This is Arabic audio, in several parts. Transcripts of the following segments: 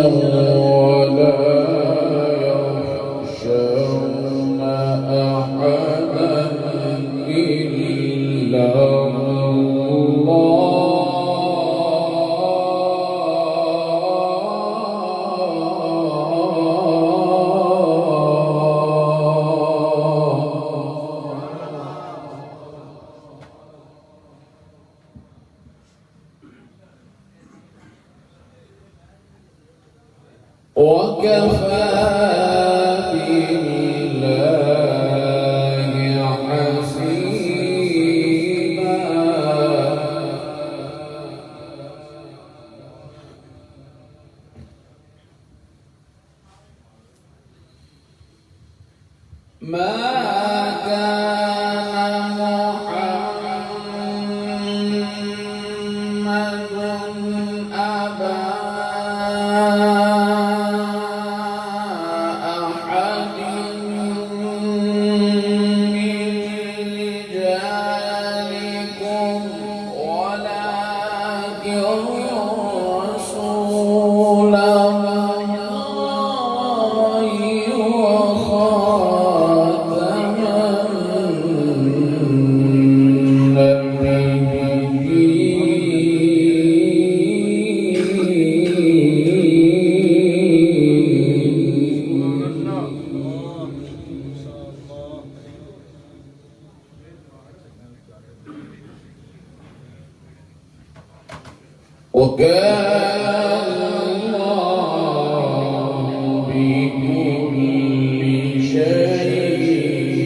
ولا يخشون أحدا إلا وكفى بالله حسيبا ما كان محمد أبا وكان الله بكل شيء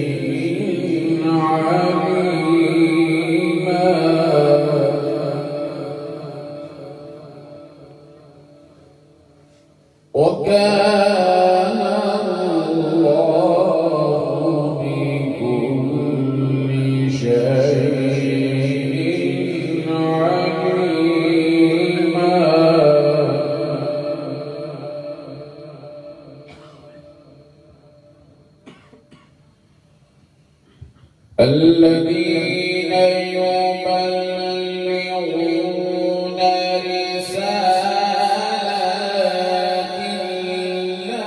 عليما وكان الله بكل شيء عليما الذين يبلغون رسالات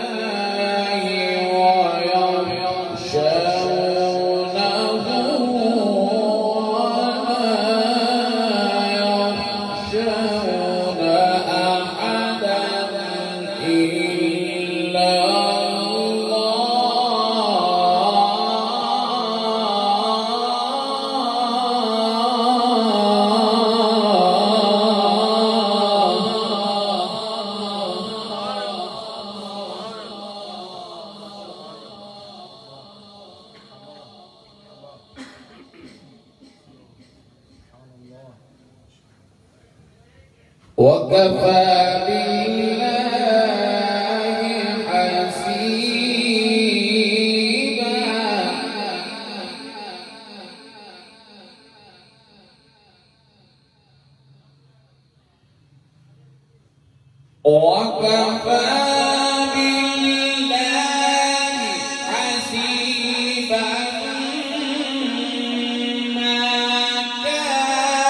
الله ويخشونه ولا يخشون أحدا إلا وكفى بالله حسيبا وكفى بالله حسيبا ما كان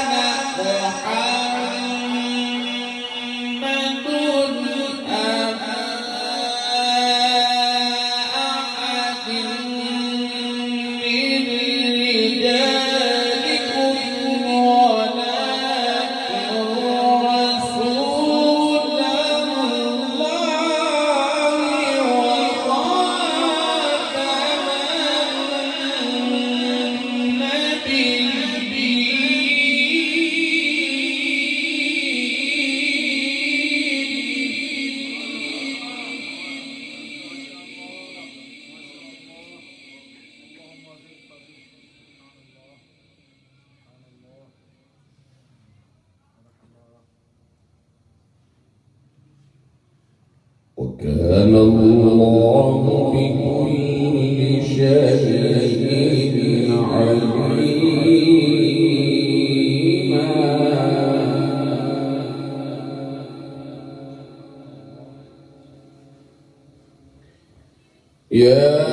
وكان الله بكل شيء عليما يا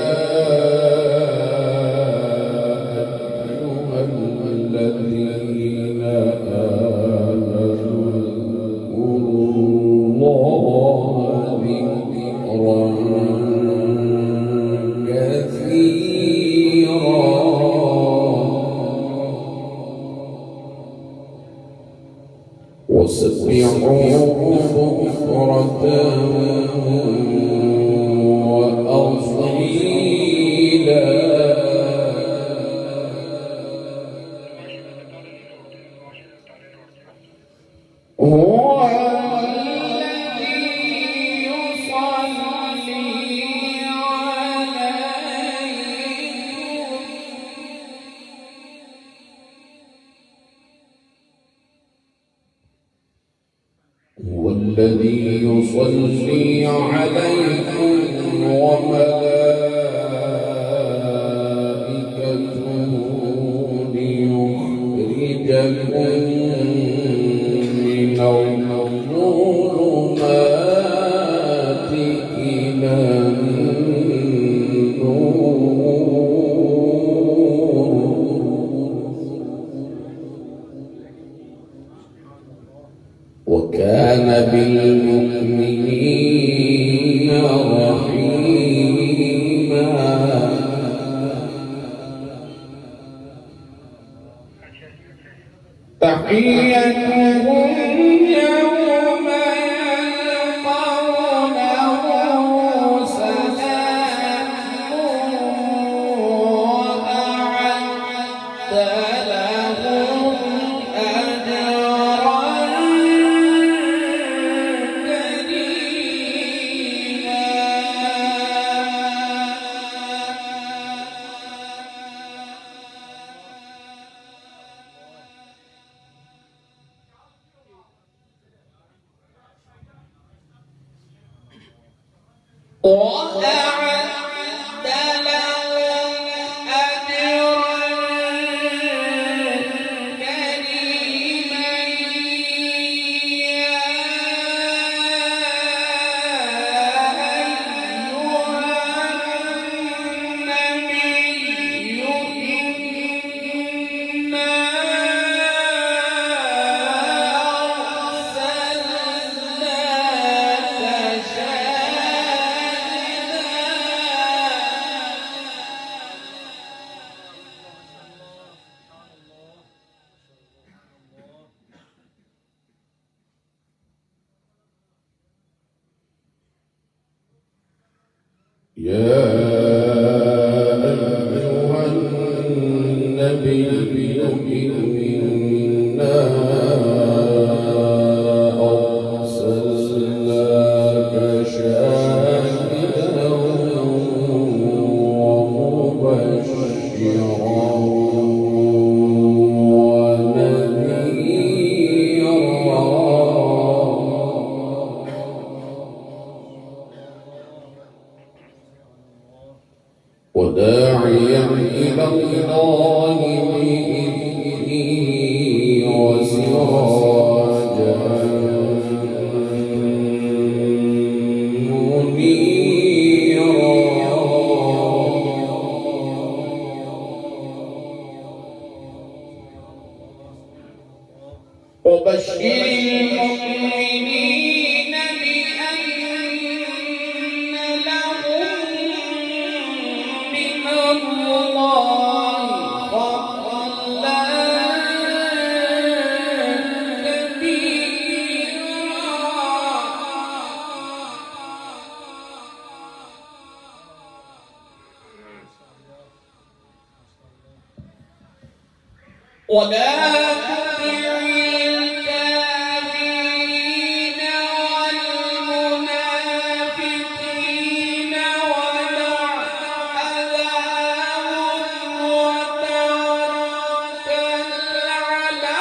أيها الذين آمنوا اذكروا الله وسبحوه بكرة وأصيلا هو الذي يصلي عليكم هو الذي يصلي عليكم وملائكته ليخرجكم من الظلمات إلى وكان بالمؤمنين رحيما تحيتهم يوم يلقونه سلام وأعد لهم أجرا وأعد لهم أجرا كريما يا أيها النبي إنا أرسلناك يا أيها النبي إنا أرسلناك شاهدا ومبشرا وداعيا إلى الله بإذنه وسراجا منيرا وبشر المؤمنين بأن لهم من الله فضلا كبيرا ولا تطع الكافرين والمنافقين ودع أذاهم وتوكل على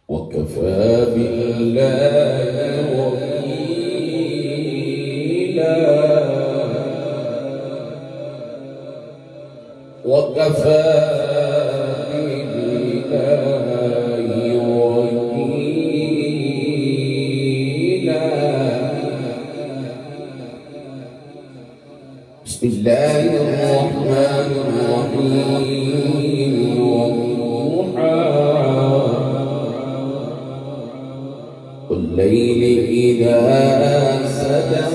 وكفى بالله وكيلا وكفى بالله وكيلا بسم الله الرحمن الرحيم والضحى والليل إذا سجى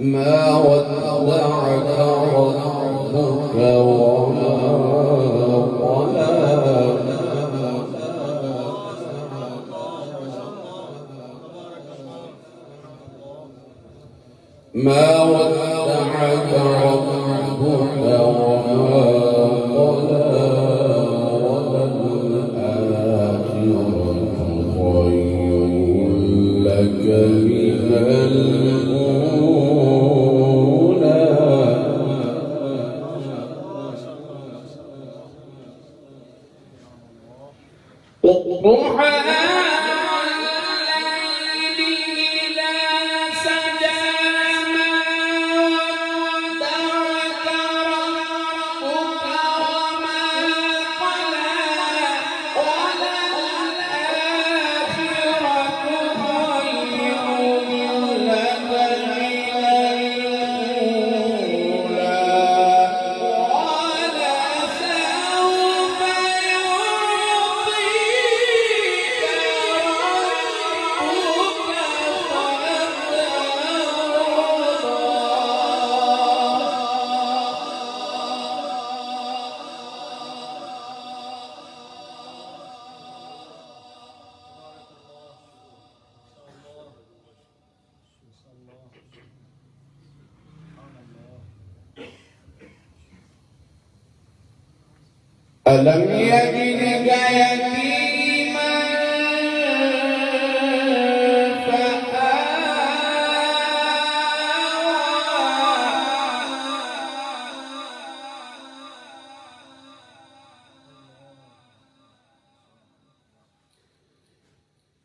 ما ودعك ربك وما قلى ما ودعك ربك وما قلى لك من الأولى والضحى والليل إذا سجى ما ودعك ربك وما قلى ألم يجدك يتيما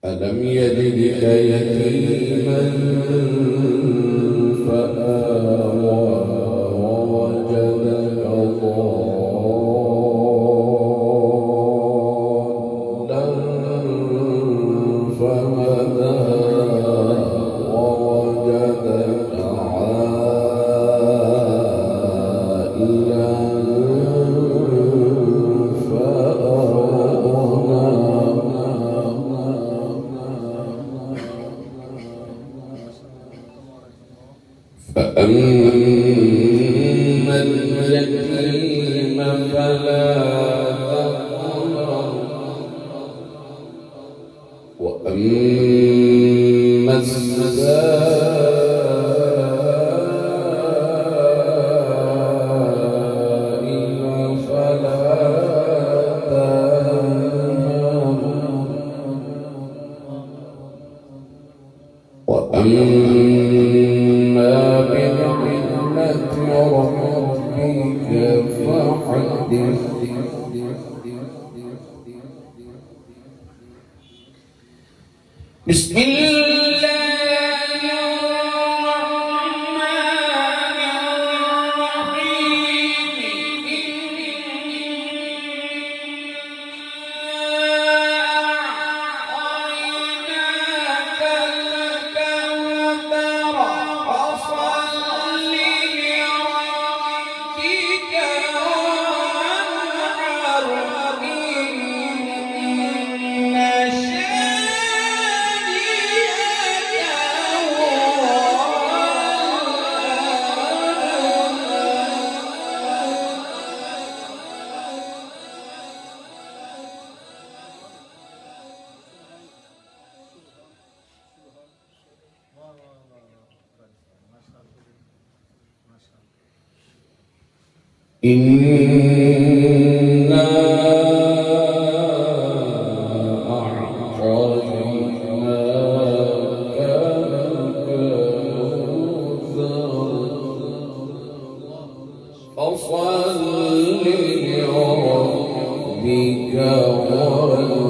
ألم يجدك يتيما فآوى ووجدك ضالا فهدى ووجدك عائلا فأما اليتيم فلا تقهر وأما السائل فلا تنهر وأما بنعمة ربك فحدث بسم الله الرحمن الرحيم أعطيناك الكوثر فصل لربك وانحر إن إنا أعطيناك الكوثر فصل لربك وانحر